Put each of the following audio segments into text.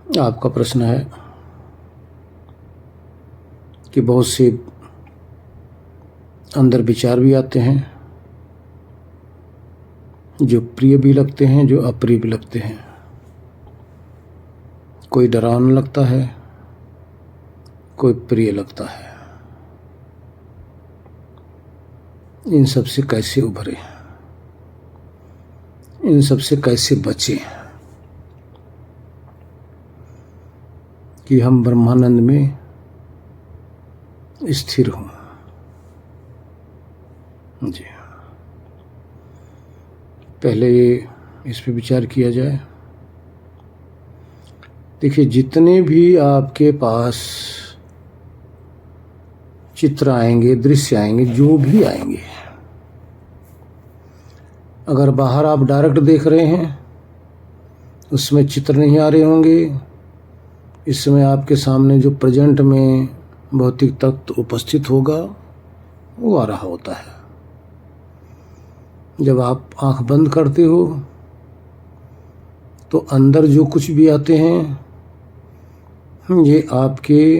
आपका प्रश्न है कि बहुत से अंदर विचार भी आते हैं जो प्रिय भी लगते हैं, जो अप्रिय भी लगते हैं। कोई डरावना लगता है, कोई प्रिय लगता है। इन सब से कैसे उभरे, इन सब से कैसे बचें कि हम ब्रह्मानंद में स्थिर हों। जी, पहले इस पे विचार किया जाए। देखिए, जितने भी आपके पास चित्र आएंगे, दृश्य आएंगे, जो भी आएंगे, अगर बाहर आप डायरेक्ट देख रहे हैं उसमें चित्र नहीं आ रहे होंगे। इस समय आपके सामने जो प्रेजेंट में भौतिक तत्व उपस्थित होगा वो आ रहा होता है। जब आप आंख बंद करते हो तो अंदर जो कुछ भी आते हैं ये आपके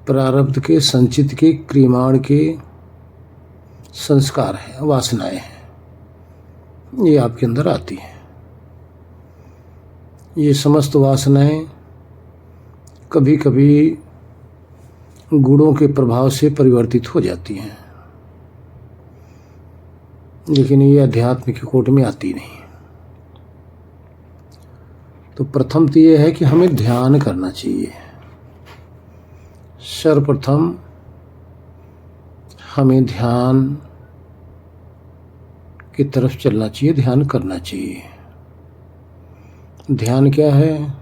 प्रारब्ध के, संचित के, क्रियमाण के संस्कार हैं, वासनाएं हैं। ये आपके अंदर आती हैं। ये समस्त वासनाएं कभी कभी गुणों के प्रभाव से परिवर्तित हो जाती हैं, लेकिन ये अध्यात्म की कोट में आती नहीं। तो प्रथम तो ये है कि हमें ध्यान करना चाहिए। सर्वप्रथम हमें ध्यान की तरफ चलना चाहिए, ध्यान करना चाहिए। ध्यान क्या है?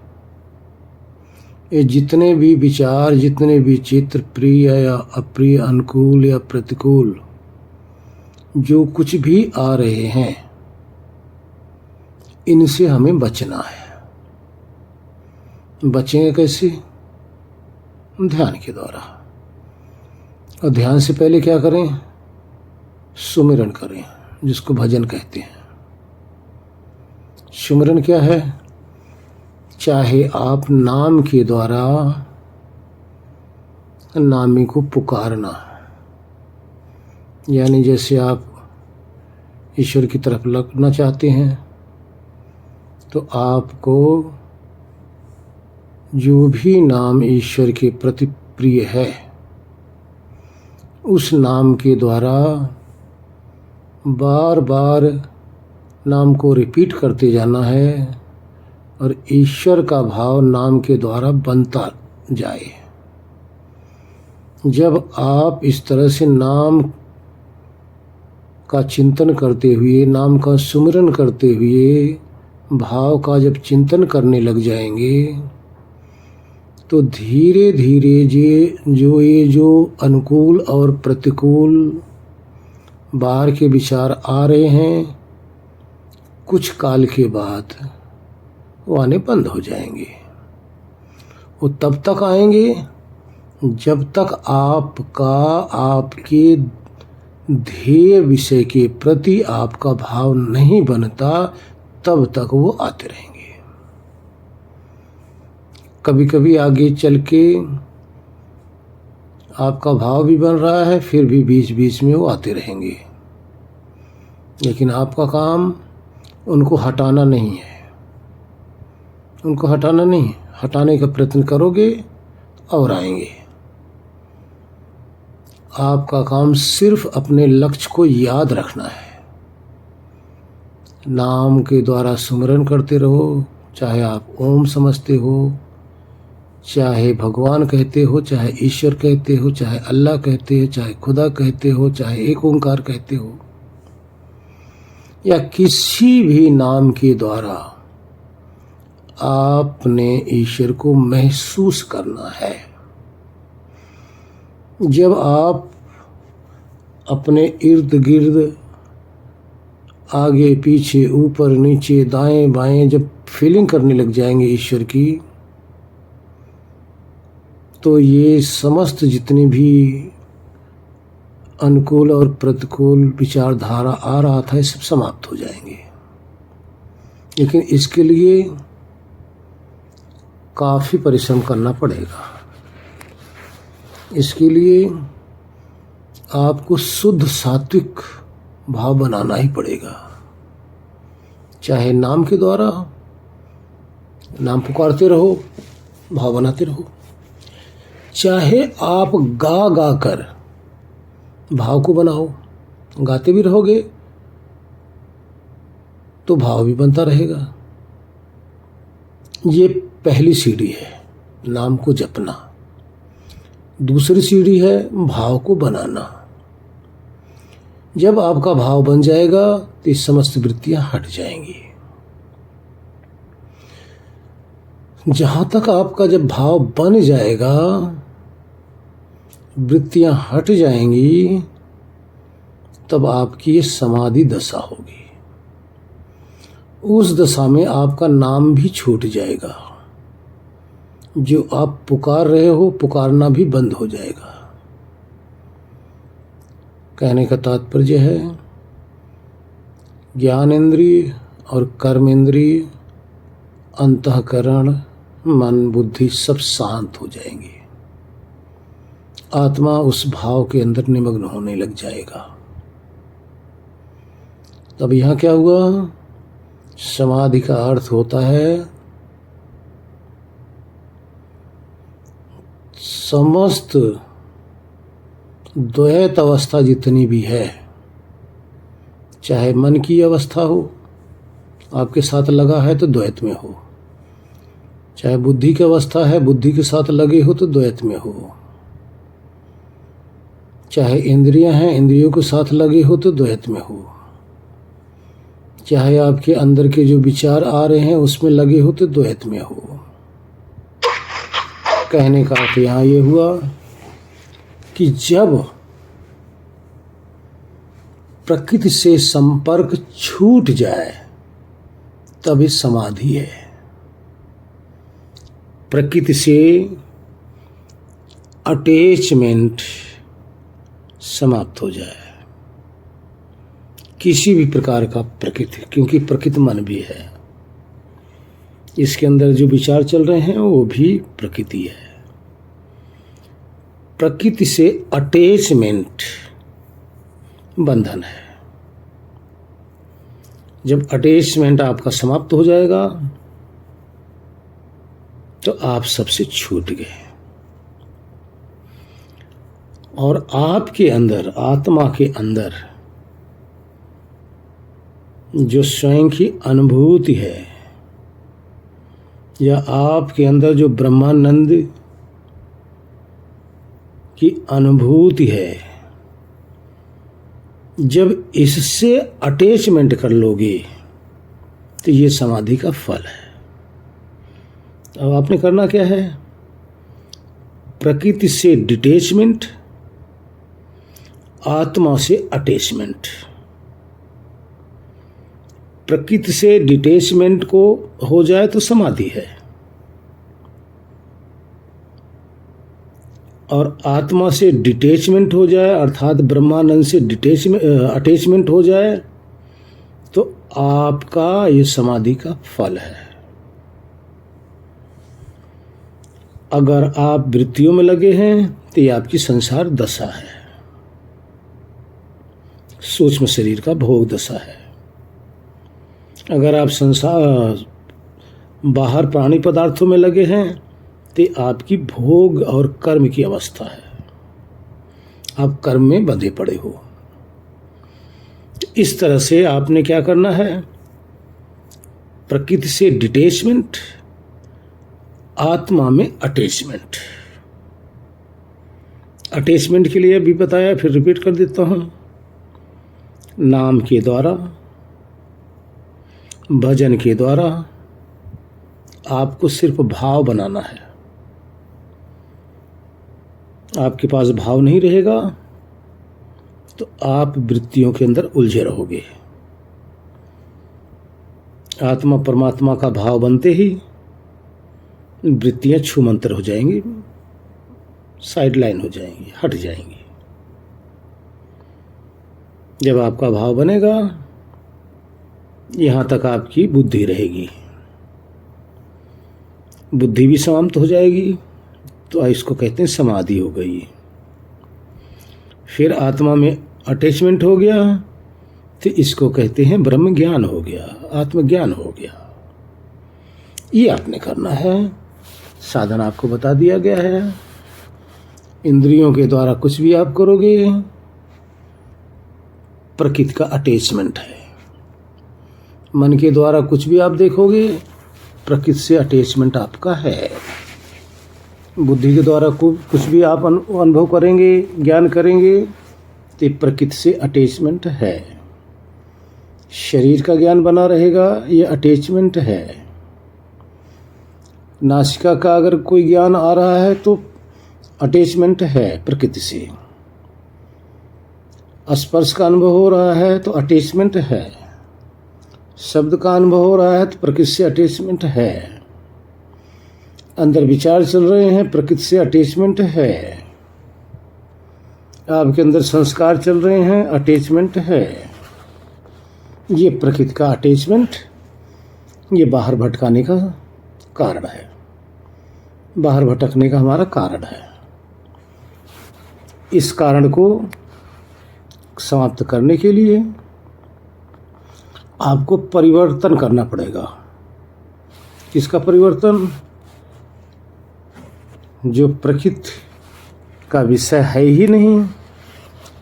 ये जितने भी विचार, जितने भी चित्र, प्रिय या अप्रिय, अनुकूल या प्रतिकूल, जो कुछ भी आ रहे हैं, इनसे हमें बचना है। बचेंगे कैसे? ध्यान के द्वारा। और ध्यान से पहले क्या करें? सुमिरन करें, जिसको भजन कहते हैं। सुमिरन क्या है? चाहे आप नाम के द्वारा नामी को पुकारना, यानी जैसे आप ईश्वर की तरफ लगना चाहते हैं तो आपको जो भी नाम ईश्वर के प्रति प्रिय है उस नाम के द्वारा बार बार नाम को रिपीट करते जाना है और ईश्वर का भाव नाम के द्वारा बनता जाए। जब आप इस तरह से नाम का चिंतन करते हुए, नाम का सुमिरन करते हुए भाव का जब चिंतन करने लग जाएंगे तो धीरे धीरे ये जो अनुकूल और प्रतिकूल बाहर के विचार आ रहे हैं, कुछ काल के बाद वो आने बंद हो जाएंगे। वो तब तक आएंगे जब तक आपके ध्येय विषय के प्रति आपका भाव नहीं बनता, तब तक वो आते रहेंगे। कभी कभी आगे चल के आपका भाव भी बन रहा है, फिर भी बीच बीच में वो आते रहेंगे, लेकिन आपका काम उनको हटाना नहीं है। उनको हटाना नहीं, हटाने का प्रयत्न करोगे और आएंगे। आपका काम सिर्फ अपने लक्ष्य को याद रखना है। नाम के द्वारा सुमिरन करते रहो, चाहे आप ओम समझते हो, चाहे भगवान कहते हो, चाहे ईश्वर कहते हो, चाहे अल्लाह कहते हो, चाहे खुदा कहते हो, चाहे एक ओंकार कहते हो, या किसी भी नाम के द्वारा आपने ईश्वर को महसूस करना है। जब आप अपने इर्द गिर्द, आगे पीछे, ऊपर नीचे, दाएं बाएं जब फीलिंग करने लग जाएंगे ईश्वर की, तो ये समस्त जितनी भी अनुकूल और प्रतिकूल विचारधारा आ रहा था, ये सब समाप्त हो जाएंगे। लेकिन इसके लिए काफ़ी परिश्रम करना पड़ेगा। इसके लिए आपको शुद्ध सात्विक भाव बनाना ही पड़ेगा, चाहे नाम के द्वारा नाम पुकारते रहो, भाव बनाते रहो, चाहे आप गा गा कर भाव को बनाओ। गाते भी रहोगे तो भाव भी बनता रहेगा। ये पहली सीढ़ी है, नाम को जपना। दूसरी सीढ़ी है भाव को बनाना। जब आपका भाव बन जाएगा तो ये समस्त वृत्तियां हट जाएंगी। जहां तक आपका जब भाव बन जाएगा, वृत्तियां हट जाएंगी, तब आपकी ये समाधि दशा होगी। उस दशा में आपका नाम भी छूट जाएगा। जो आप पुकार रहे हो, पुकारना भी बंद हो जाएगा। कहने का तात्पर्य है, ज्ञान इंद्रिय और कर्म इंद्रिय, अंतःकरण, मन, बुद्धि सब शांत हो जाएंगे। आत्मा उस भाव के अंदर निमग्न होने लग जाएगा। तब यहाँ क्या हुआ? समाधि का अर्थ होता है समस्त द्वैत अवस्था जितनी भी है, चाहे मन की अवस्था हो, आपके साथ लगा है तो द्वैत में हो, चाहे बुद्धि की अवस्था है, बुद्धि के साथ लगे हो तो द्वैत में हो, चाहे इंद्रियां हैं, इंद्रियों के साथ लगे हो तो द्वैत में हो, चाहे आपके अंदर के जो विचार आ रहे हैं उसमें लगे हो तो द्वैत में हो। कहने का अर्थ यहाँ ये हुआ कि जब प्रकृति से संपर्क छूट जाए तभी समाधि है। प्रकृति से अटैचमेंट समाप्त हो जाए, किसी भी प्रकार का प्रकृति, क्योंकि प्रकृति मन भी है, इसके अंदर जो विचार चल रहे हैं वो भी प्रकृति है। प्रकृति से अटैचमेंट बंधन है। जब अटैचमेंट आपका समाप्त हो जाएगा तो आप सबसे छूट गए, और आपके अंदर, आत्मा के अंदर जो स्वयं की अनुभूति है, या आपके अंदर जो ब्रह्मानंद की अनुभूति है, जब इससे अटैचमेंट कर लोगे तो ये समाधि का फल है। अब आपने करना क्या है? प्रकृति से डिटैचमेंट, आत्मा से अटैचमेंट। प्रकृति से डिटैचमेंट को हो जाए तो समाधि है, और आत्मा से डिटैचमेंट हो जाए अर्थात ब्रह्मानंद से अटैचमेंट हो जाए तो आपका ये समाधि का फल है। अगर आप वृत्तियों में लगे हैं तो ये आपकी संसार दशा है, सूक्ष्म शरीर का भोग दशा है। अगर आप संसार बाहर प्राणी पदार्थों में लगे हैं तो आपकी भोग और कर्म की अवस्था है, आप कर्म में बंधे पड़े हो। इस तरह से आपने क्या करना है? प्रकृति से डिटैचमेंट, आत्मा में अटैचमेंट। अटैचमेंट के लिए भी बताया, फिर रिपीट कर देता हूं। नाम के द्वारा, भजन के द्वारा आपको सिर्फ भाव बनाना है। आपके पास भाव नहीं रहेगा तो आप वृत्तियों के अंदर उलझे रहोगे। आत्मा परमात्मा का भाव बनते ही वृत्तियां छूमंतर हो जाएंगी, साइड लाइन हो जाएंगी, हट जाएंगी। जब आपका भाव बनेगा, यहां तक आपकी बुद्धि रहेगी। बुद्धि भी समाप्त हो जाएगी, तो इसको कहते हैं समाधि हो गई। फिर आत्मा में अटैचमेंट हो गया, तो इसको कहते हैं ब्रह्म ज्ञान हो गया, आत्मज्ञान हो गया। ये आपने करना है, साधन आपको बता दिया गया है। इंद्रियों के द्वारा कुछ भी आप करोगे, प्रकृति का अटैचमेंट है। मन के द्वारा कुछ भी आप देखोगे, प्रकृति से अटैचमेंट आपका है। बुद्धि के द्वारा कुछ भी आप अनुभव करेंगे, ज्ञान करेंगे, तो प्रकृति से अटैचमेंट है। शरीर का ज्ञान बना रहेगा, ये अटैचमेंट है। नासिका का अगर कोई ज्ञान आ रहा है तो अटैचमेंट है प्रकृति से। स्पर्श का अनुभव हो रहा है तो अटैचमेंट है। शब्द का अनुभव हो रहा है तो प्रकृति से अटैचमेंट है। अंदर विचार चल रहे हैं, प्रकृति से अटैचमेंट है। आपके अंदर संस्कार चल रहे हैं, अटैचमेंट है। ये प्रकृति का अटैचमेंट, ये बाहर भटकाने का कारण है, बाहर भटकने का हमारा कारण है। इस कारण को समाप्त करने के लिए आपको परिवर्तन करना पड़ेगा। किसका परिवर्तन? जो प्रकृति का विषय है ही नहीं,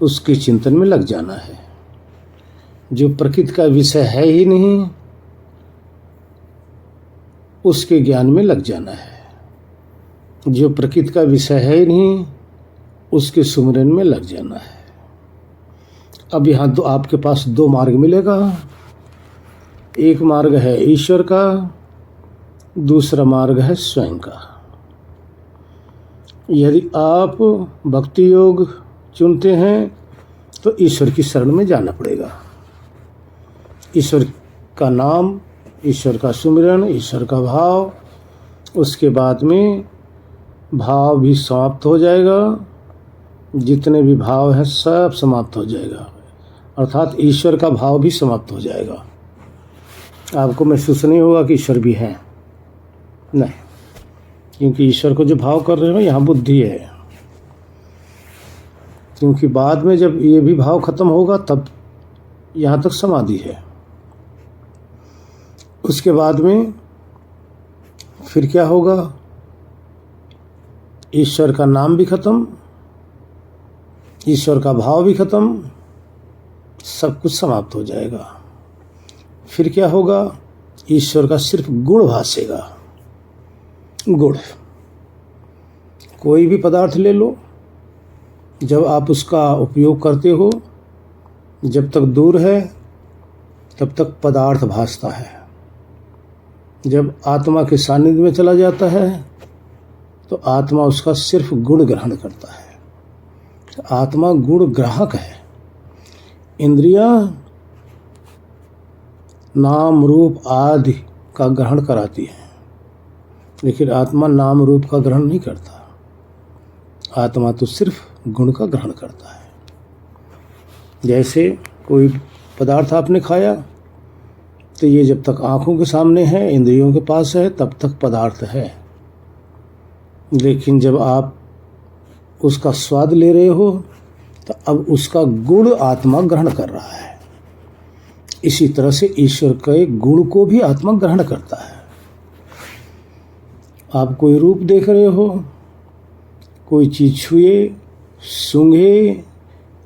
उसके चिंतन में लग जाना है। जो प्रकृति का विषय है ही नहीं, उसके ज्ञान में लग जाना है। जो प्रकृति का विषय है ही नहीं, उसके सुमिरन में लग जाना है। अब यहाँ तो आपके पास दो मार्ग मिलेगा। एक मार्ग है ईश्वर का, दूसरा मार्ग है स्वयं का। यदि आप भक्ति योग चुनते हैं तो ईश्वर की शरण में जाना पड़ेगा। ईश्वर का नाम, ईश्वर का सुमिरन, ईश्वर का भाव, उसके बाद में भाव भी समाप्त हो जाएगा। जितने भी भाव हैं सब समाप्त हो जाएगा, अर्थात ईश्वर का भाव भी समाप्त हो जाएगा। आपको महसूस नहीं होगा कि ईश्वर भी है, नहीं, क्योंकि ईश्वर को जो भाव कर रहे हो यहाँ बुद्धि है। क्योंकि बाद में जब ये भी भाव खत्म होगा तब यहाँ तक समाधि है। उसके बाद में फिर क्या होगा? ईश्वर का नाम भी खत्म, ईश्वर का भाव भी खत्म, सब कुछ समाप्त हो जाएगा। फिर क्या होगा? ईश्वर का सिर्फ गुण भासेगा। गुण, कोई भी पदार्थ ले लो, जब आप उसका उपयोग करते हो, जब तक दूर है तब तक पदार्थ भासता है। जब आत्मा के सानिध्य में चला जाता है तो आत्मा उसका सिर्फ गुण ग्रहण करता है। आत्मा गुण ग्राहक है। इंद्रियां नाम रूप आदि का ग्रहण कराती है, लेकिन आत्मा नाम रूप का ग्रहण नहीं करता। आत्मा तो सिर्फ गुण का ग्रहण करता है। जैसे कोई पदार्थ आपने खाया तो ये जब तक आँखों के सामने है, इंद्रियों के पास है, तब तक पदार्थ है। लेकिन जब आप उसका स्वाद ले रहे हो तो अब उसका गुण आत्मा ग्रहण कर रहा है। इसी तरह से ईश्वर के गुण को भी आत्मा ग्रहण करता है। आप कोई रूप देख रहे हो, कोई चीज़ छुए, सूंघे,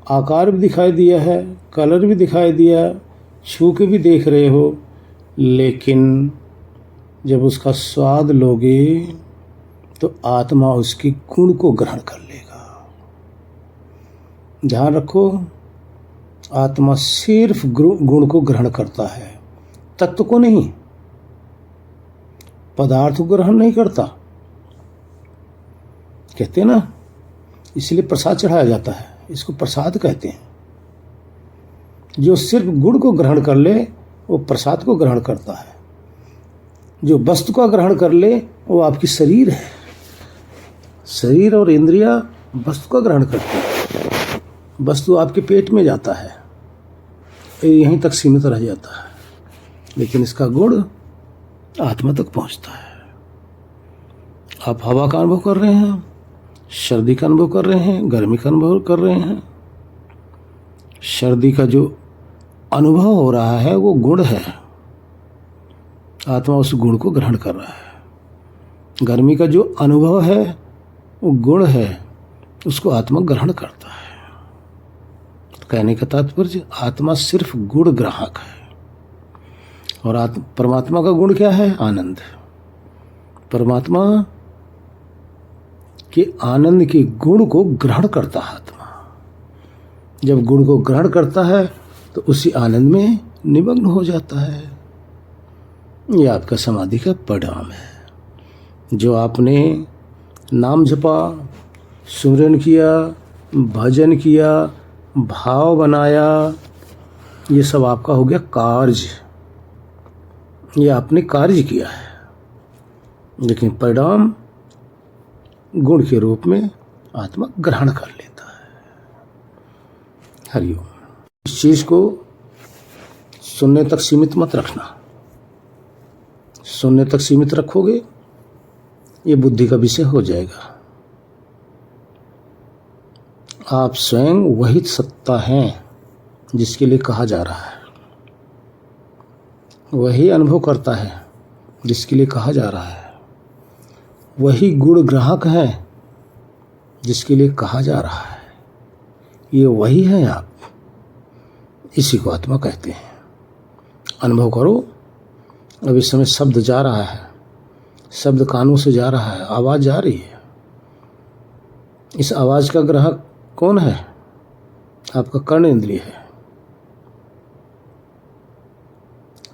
आकार भी दिखाई दिया है, कलर भी दिखाई दिया, छू के भी देख रहे हो, लेकिन जब उसका स्वाद लोगे तो आत्मा उसके गुण को ग्रहण कर लेगा। ध्यान रखो, आत्मा सिर्फ गुण को ग्रहण करता है, तत्व को नहीं, पदार्थ को ग्रहण नहीं करता। कहते हैं ना, इसलिए प्रसाद चढ़ाया जाता है, इसको प्रसाद कहते हैं। जो सिर्फ गुण को ग्रहण कर ले वो प्रसाद को ग्रहण करता है। जो वस्तु का ग्रहण कर ले वो आपकी शरीर है। शरीर और इंद्रियां वस्तु का ग्रहण करती है। वस्तु आपके पेट में जाता है, यहीं तक सीमित रह जाता है, लेकिन इसका गुण आत्मा तक पहुंचता है। आप हवा का अनुभव कर रहे हैं, सर्दी का अनुभव कर रहे हैं, गर्मी का अनुभव कर रहे हैं। सर्दी का जो अनुभव हो रहा है वो गुण है, आत्मा उस गुण को ग्रहण कर रहा है। गर्मी का जो अनुभव है वो गुण है, उसको आत्मा ग्रहण करता है। तो कहने का तात्पर्य आत्मा सिर्फ गुण ग्राहक है। और परमात्मा का गुण क्या है? आनंद। परमात्मा के आनंद के गुण को ग्रहण करता है आत्मा। जब गुण को ग्रहण करता है तो उसी आनंद में निमग्न हो जाता है। यह आपका समाधि का परिणाम है। जो आपने नाम जपा, सुमिरन किया, भजन किया, भाव बनाया, ये सब आपका हो गया कार्य। ये आपने कार्य किया है, लेकिन परिणाम गुण के रूप में आत्मा ग्रहण कर लेता है। हरिओम। इस चीज को सुनने तक सीमित मत रखना। सुनने तक सीमित रखोगे ये बुद्धि का विषय हो जाएगा। आप स्वयं वही सत्ता हैं जिसके लिए कहा जा रहा है। वही अनुभव करता है जिसके लिए कहा जा रहा है। वही गुण ग्राहक है जिसके लिए कहा जा रहा है। ये वही है आप। इसी को आत्मा कहते हैं। अनुभव करो। अब इस समय शब्द जा रहा है, शब्द कानों से जा रहा है, आवाज जा रही है। इस आवाज का ग्राहक कौन है? आपका कर्ण इंद्रिय है।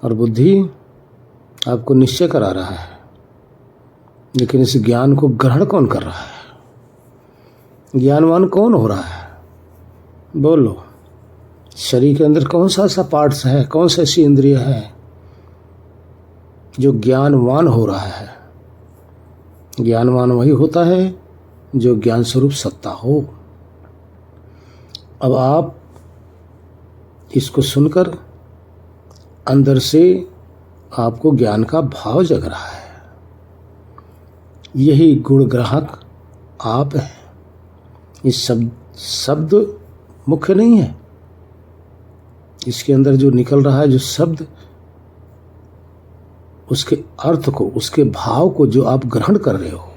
और बुद्धि आपको निश्चय करा रहा है, लेकिन इस ज्ञान को ग्रहण कौन कर रहा है? ज्ञानवान कौन हो रहा है? बोलो। शरीर के अंदर कौन सा ऐसा पार्ट्स है, कौन सा ऐसी इंद्रिय है जो ज्ञानवान हो रहा है? ज्ञानवान वही होता है जो ज्ञान स्वरूप सत्ता हो। अब आप इसको सुनकर अंदर से आपको ज्ञान का भाव जग रहा है। यही गुण ग्राहक आप हैं। इस शब्द मुख्य नहीं है। इसके अंदर जो निकल रहा है, जो शब्द, उसके अर्थ को, उसके भाव को जो आप ग्रहण कर रहे हो,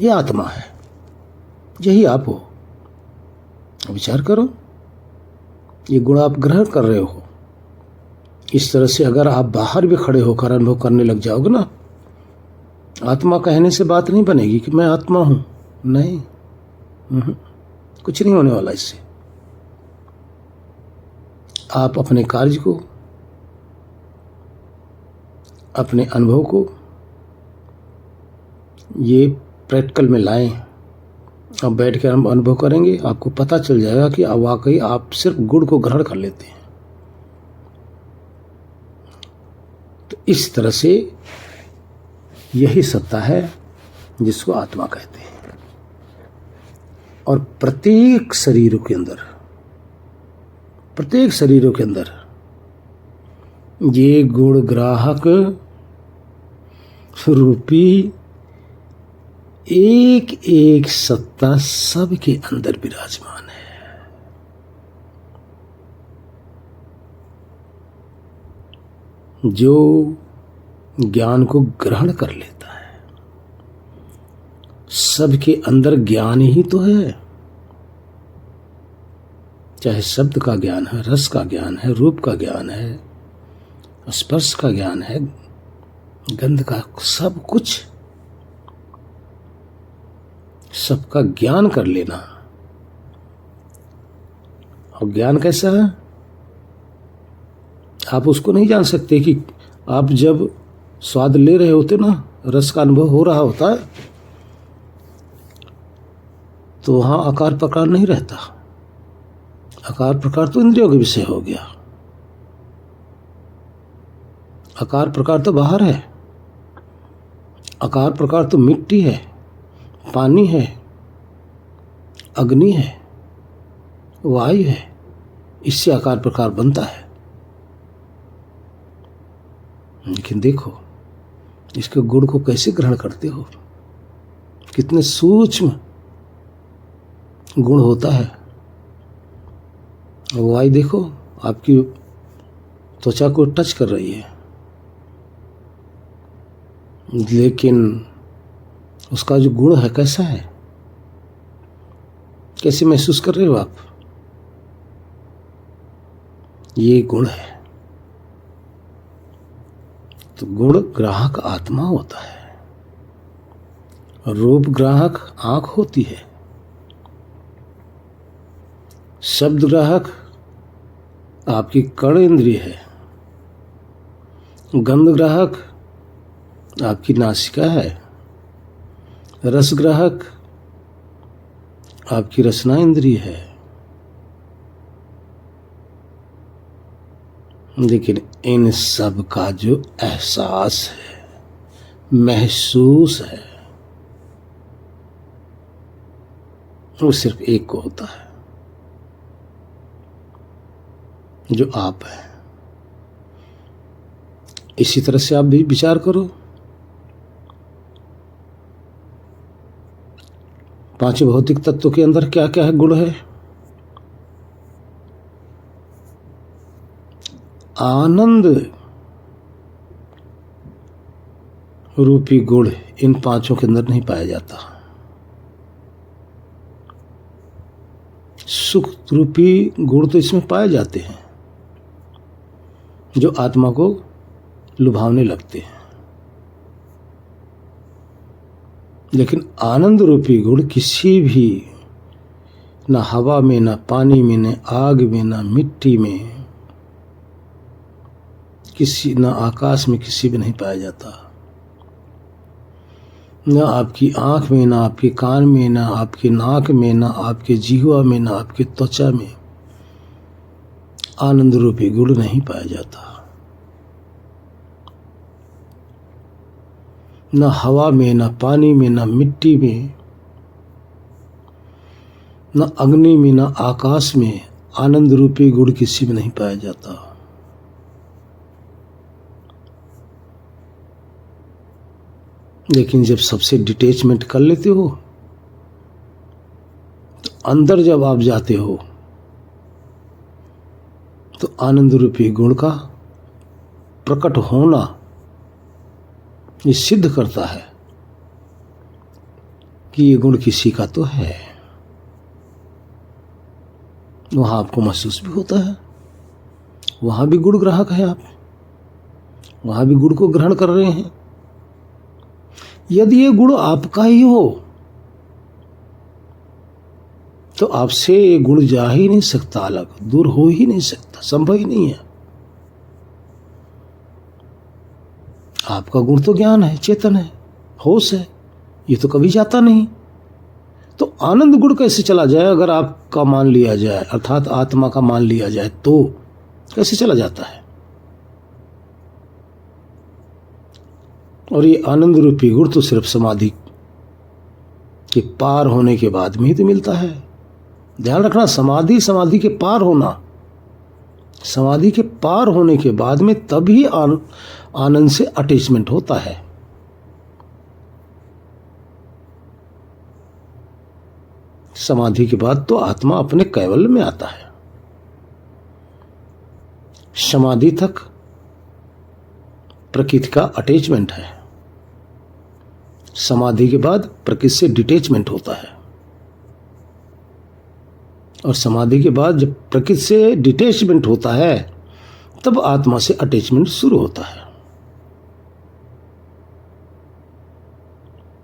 ये आत्मा है। यही आप हो। विचार करो। ये गुण आप ग्रहण कर रहे हो। इस तरह से अगर आप बाहर भी खड़े होकर अनुभव करने लग जाओगे ना, आत्मा कहने से बात नहीं बनेगी कि मैं आत्मा हूं। नहीं, कुछ नहीं होने वाला इससे। आप अपने कार्य को, अपने अनुभव को ये प्रैक्टिकल में लाएं। अब बैठ कर हम अनुभव करेंगे, आपको पता चल जाएगा कि वाकई आप सिर्फ गुण को ग्रहण कर लेते हैं। तो इस तरह से यही सत्ता है जिसको आत्मा कहते हैं। और प्रत्येक शरीरों के अंदर ये गुण ग्राहक रूपी एक एक सत्ता सबके अंदर विराजमान है। जो ज्ञान को ग्रहण कर लेता है। सबके अंदर ज्ञान ही तो है। चाहे शब्द का ज्ञान है, रस का ज्ञान है, रूप का ज्ञान है, स्पर्श का ज्ञान है, गंध का, सब कुछ, सबका ज्ञान कर लेना। और ज्ञान कैसा है? आप उसको नहीं जान सकते कि आप जब स्वाद ले रहे होते ना, रस का अनुभव हो रहा होता है, तो वहां आकार प्रकार नहीं रहता। आकार प्रकार तो इंद्रियों के विषय हो गया। आकार प्रकार तो बाहर है। आकार प्रकार तो मिट्टी है, पानी है, अग्नि है, वायु है। इससे आकार प्रकार बनता है। लेकिन देखो इसके गुण को कैसे ग्रहण करते हो। कितने सूक्ष्म गुण होता है। वायु देखो आपकी त्वचा को टच कर रही है, लेकिन उसका जो गुण है कैसा है, कैसे महसूस कर रहे हो आप? ये गुण है। तो गुण ग्राहक आत्मा होता है, रूप ग्राहक आंख होती है, शब्द ग्राहक आपकी कर्ण इंद्रिय है, गंध ग्राहक आपकी नासिका है, रस ग्राहक आपकी रसना इंद्रिय है। लेकिन इन सब का जो एहसास है, महसूस है, वो सिर्फ एक को होता है, जो आप है। इसी तरह से आप भी विचार करो। पांच भौतिक तत्वों के अंदर क्या क्या है गुण है? आनंद रूपी गुण इन पांचों के अंदर नहीं पाया जाता। सुख रूपी गुण तो इसमें पाए जाते हैं, जो आत्मा को लुभावने लगते हैं। लेकिन आनंद रूपी गुण किसी भी, ना हवा में, ना पानी में, ना आग में, ना मिट्टी में, किसी, ना आकाश में, किसी में नहीं पाया जाता। ना आपकी आंख में, ना आपके कान में, ना आपके नाक में, ना आपके जिह्वा में, ना आपके त्वचा में आनंद रूपी गुण नहीं पाया जाता। ना हवा में, ना पानी में, ना मिट्टी में, ना अग्नि में, ना आकाश में आनंद रूपी गुण किसी में नहीं पाया जाता। लेकिन जब सबसे डिटैचमेंट कर लेते हो, तो अंदर जब आप जाते हो, तो आनंद रूपी गुण का प्रकट होना ये सिद्ध करता है कि ये गुण किसी का तो है। वहां आपको महसूस भी होता है, वहां भी गुण ग्राहक है आप, वहां भी गुण को ग्रहण कर रहे हैं। यदि ये गुण आपका ही हो तो आपसे ये गुण जा ही नहीं सकता, अलग दूर हो ही नहीं सकता, संभव ही नहीं है। आपका गुण तो ज्ञान है, चेतन है, होश है, ये तो कभी जाता नहीं। तो आनंद गुण कैसे चला जाए? अगर आपका मान लिया जाए, अर्थात आत्मा का मान लिया जाए, तो कैसे चला जाता है? और ये आनंद रूपी गुण तो सिर्फ समाधि के पार होने के बाद में ही तो मिलता है। ध्यान रखना, समाधि के पार होना, समाधि के पार होने के बाद में तभी आनंद से अटैचमेंट होता है। समाधि के बाद तो आत्मा अपने कैवल्य में आता है। समाधि तक प्रकृति का अटैचमेंट है, समाधि के बाद प्रकृति से डिटैचमेंट होता है। और समाधि के बाद जब प्रकृति से डिटैचमेंट होता है, तब आत्मा से अटैचमेंट शुरू होता है।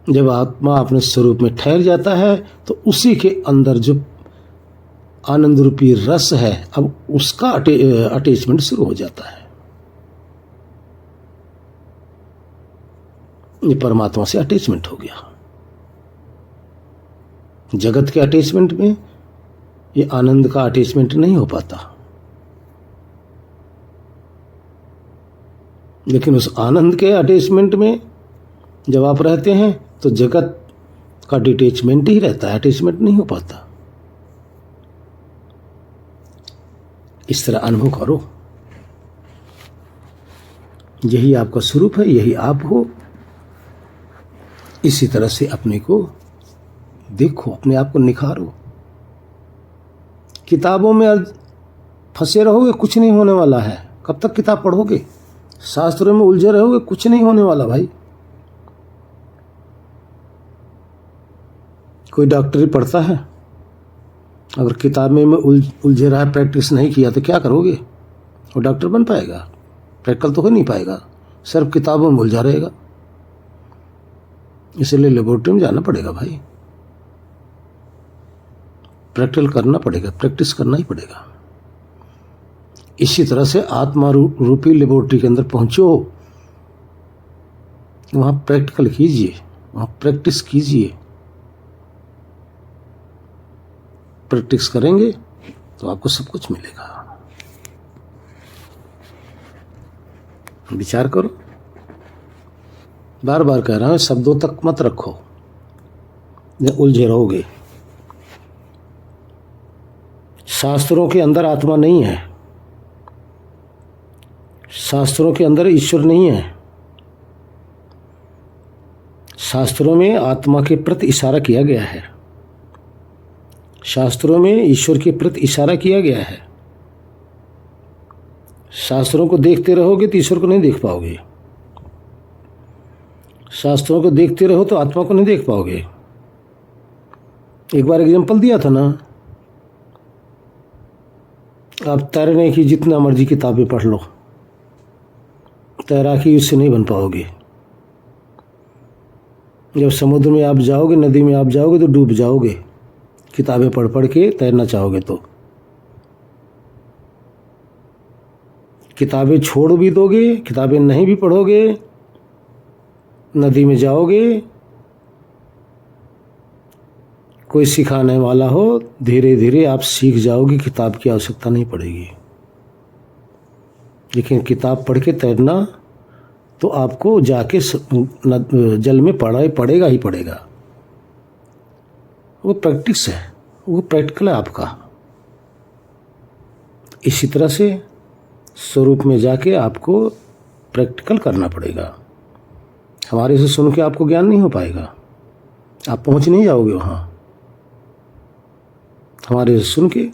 जब आत्मा अपने स्वरूप में ठहर जाता है, तो उसी के अंदर जो आनंद रूपी रस है, अब उसका अटैचमेंट शुरू हो जाता है। ये परमात्मा से अटैचमेंट हो गया। जगत के अटैचमेंट में ये आनंद का अटैचमेंट नहीं हो पाता। लेकिन उस आनंद के अटैचमेंट में जब आप रहते हैं, तो जगत का डिटैचमेंट ही रहता है, अटैचमेंट नहीं हो पाता। इस तरह अनुभव करो, यही आपका स्वरूप है, यही आप हो। इसी तरह से अपने को देखो, अपने आप को निखारो। किताबों में फंसे रहोगे कुछ नहीं होने वाला है। कब तक किताब पढ़ोगे? शास्त्रों में उलझे रहोगे कुछ नहीं होने वाला भाई। कोई डॉक्टरी पढ़ता है, अगर किताब में उलझे रहा, प्रैक्टिस नहीं किया तो क्या करोगे? वो डॉक्टर बन पाएगा? प्रैक्टिकल तो हो नहीं पाएगा, सिर्फ किताबों में उलझा रहेगा। इसलिए लेबोरेटरी में जाना पड़ेगा भाई, प्रैक्टिकल करना पड़ेगा, प्रैक्टिस करना ही पड़ेगा। इसी तरह से आत्मा रूपी लेबोरेटरी के अंदर पहुंचो, वहां प्रैक्टिकल कीजिए, वहां प्रैक्टिस कीजिए। प्रैक्टिस करेंगे तो आपको सब कुछ मिलेगा। विचार करो, बार बार कह रहा हूं, शब्दों तक मत रखो, उलझे रहोगे। शास्त्रों के अंदर आत्मा नहीं है, शास्त्रों के अंदर ईश्वर नहीं है। शास्त्रों में आत्मा के प्रति इशारा किया गया है, शास्त्रों में ईश्वर के प्रति इशारा किया गया है। शास्त्रों को देखते रहोगे तो ईश्वर को नहीं देख पाओगे, शास्त्रों को देखते रहो तो आत्मा को नहीं देख पाओगे। एक बार एग्जाम्पल दिया था ना, आप तैरने की जितना मर्जी किताबें पढ़ लो, तैराकी उससे नहीं बन पाओगे। जब समुद्र में आप जाओगे, नदी में आप जाओगे तो डूब जाओगे, किताबें पढ़ पढ़ के तैरना चाहोगे तो। किताबें छोड़ भी दोगे, किताबें नहीं भी पढ़ोगे, नदी में जाओगे, कोई सिखाने वाला हो, धीरे धीरे आप सीख जाओगे, किताब की आवश्यकता नहीं पड़ेगी। लेकिन किताब पढ़ के तैरना तो आपको जाके जल में पड़ेगा ही पड़ेगा। वो प्रैक्टिस है, वो प्रैक्टिकल है आपका। इसी तरह से स्वरूप में जाके आपको प्रैक्टिकल करना पड़ेगा। हमारे से सुन के आपको ज्ञान नहीं हो पाएगा, आप पहुंच नहीं जाओगे वहाँ। हमारे से सुन के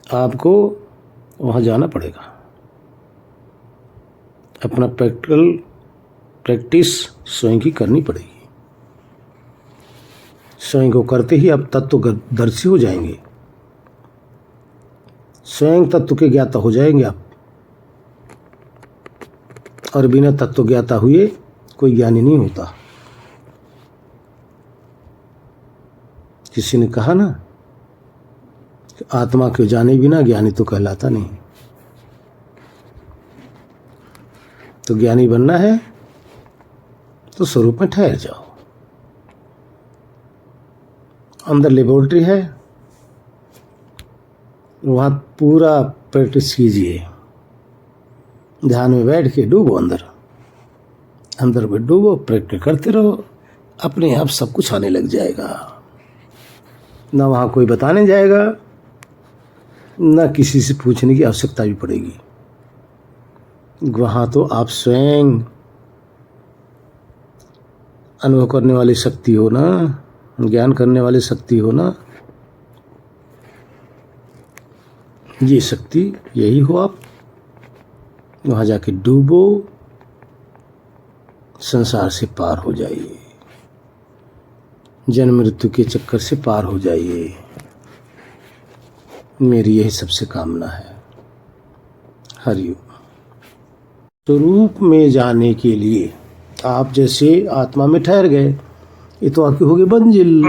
आपको वहाँ जाना पड़ेगा, अपना प्रैक्टिस स्वयं की करनी पड़ेगी। स्वयं को करते ही आप तत्वदर्शी हो जाएंगे, स्वयं तत्व के ज्ञाता हो जाएंगे आप। और बिना तत्व ज्ञाता हुए कोई ज्ञानी नहीं होता। किसी ने कहा ना, आत्मा को जाने बिना ज्ञानी तो कहलाता नहीं। तो ज्ञानी बनना है तो स्वरूप में ठहर जाओ। अंदर लेबोरेटरी है, वहाँ पूरा प्रैक्टिस कीजिए। ध्यान में बैठ के डूबो, अंदर में डूबो, प्रैक्टिस करते रहो, अपने आप सब कुछ आने लग जाएगा। ना वहाँ कोई बताने जाएगा, ना किसी से पूछने की आवश्यकता भी पड़ेगी। वहाँ तो आप स्वयं अनुभव करने वाली शक्ति हो ना, ज्ञान करने वाली शक्ति हो ना, ये शक्ति यही हो आप। वहाँ जाके डूबो, संसार से पार हो जाइए, जन्म मृत्यु के चक्कर से पार हो जाइए। मेरी यही सबसे कामना है। हरिओम। स्वरूप में जाने के लिए आप जैसे आत्मा में ठहर गए, ये तो आपकी होगी मंजिल।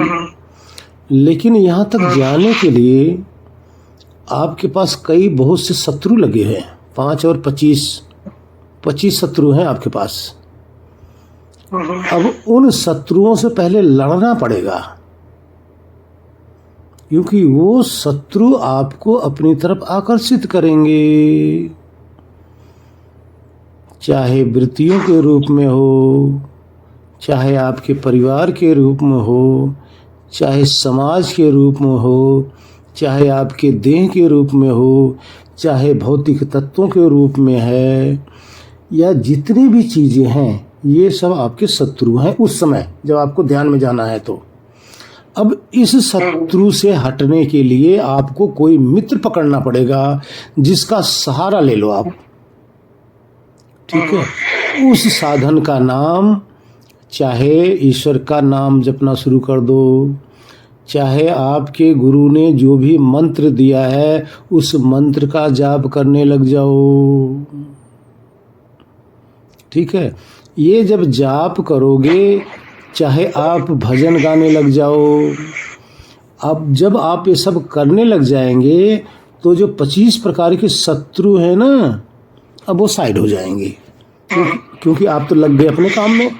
लेकिन यहाँ तक जाने के लिए आपके पास कई बहुत से शत्रु लगे हैं, 5 और 25 शत्रु हैं आपके पास। अब उन शत्रुओं से पहले लड़ना पड़ेगा, क्योंकि वो शत्रु आपको अपनी तरफ आकर्षित करेंगे, चाहे वृत्तियों के रूप में हो, चाहे आपके परिवार के रूप में हो, चाहे समाज के रूप में हो, चाहे आपके देह के रूप में हो, चाहे भौतिक तत्वों के रूप में है, या जितनी भी चीज़ें हैं, ये सब आपके शत्रु हैं उस समय जब आपको ध्यान में जाना है। तो अब इस शत्रु से हटने के लिए आपको कोई मित्र पकड़ना पड़ेगा जिसका सहारा ले लो आप, ठीक है। उस साधन का नाम, चाहे ईश्वर का नाम जपना शुरू कर दो, चाहे आपके गुरु ने जो भी मंत्र दिया है उस मंत्र का जाप करने लग जाओ, ठीक है। ये जब जाप करोगे, चाहे आप भजन गाने लग जाओ, अब जब आप ये सब करने लग जाएंगे तो जो 25 प्रकार के शत्रु हैं ना, अब वो साइड हो जाएंगे, क्योंकि आप तो लग गए अपने काम में।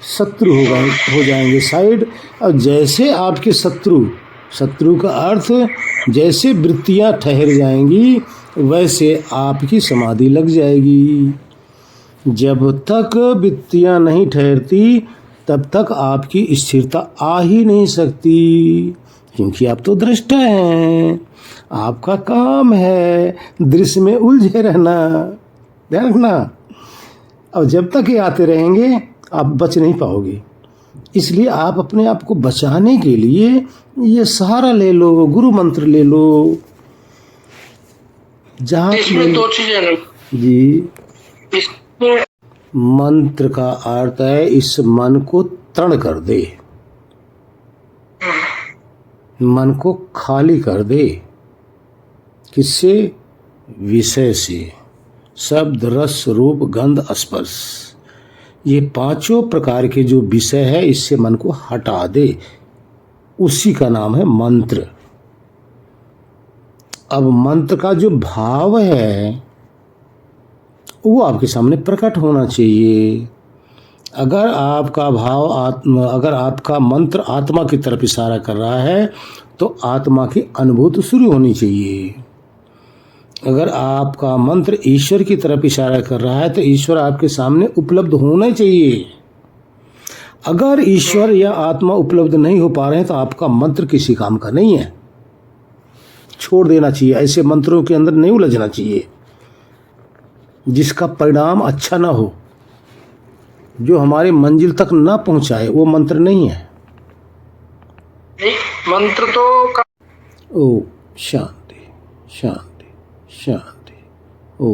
शत्रु हो जाएंगे साइड। और जैसे आपके शत्रु का अर्थ जैसे वृत्तियां ठहर जाएंगी वैसे आपकी समाधि लग जाएगी। जब तक वृत्तियां नहीं ठहरती तब तक आपकी स्थिरता आ ही नहीं सकती, क्योंकि आप तो दृष्टा हैं। आपका काम है दृश्य में उलझे रहना, ध्यान रखना। और जब तक ये आते रहेंगे आप बच नहीं पाओगे। इसलिए आप अपने आप को बचाने के लिए ये सहारा ले लो, गुरु मंत्र ले लो। जहाँ इसमें दो चीजें जी, मंत्र का अर्थ है इस मन को तृण कर दे, मन को खाली कर दे। किससे? विषय से, शब्द रस रूप गंध स्पर्श, ये पांचों प्रकार के जो विषय है इससे मन को हटा दे, उसी का नाम है मंत्र। अब मंत्र का जो भाव है वो आपके सामने प्रकट होना चाहिए। अगर आपका भाव अगर आपका मंत्र आत्मा की तरफ इशारा कर रहा है तो आत्मा की अनुभूति शुरू होनी चाहिए। अगर आपका मंत्र ईश्वर की तरफ इशारा कर रहा है तो ईश्वर आपके सामने उपलब्ध होना चाहिए। अगर ईश्वर या आत्मा उपलब्ध नहीं हो पा रहे हैं तो आपका मंत्र किसी काम का नहीं है, छोड़ देना चाहिए। ऐसे मंत्रों के अंदर नहीं उलझना चाहिए जिसका परिणाम अच्छा ना हो, जो हमारे मंजिल तक ना पहुंचाए, वो मंत्र नहीं है। मंत्र तो ओ शांति शांति शांति। ओ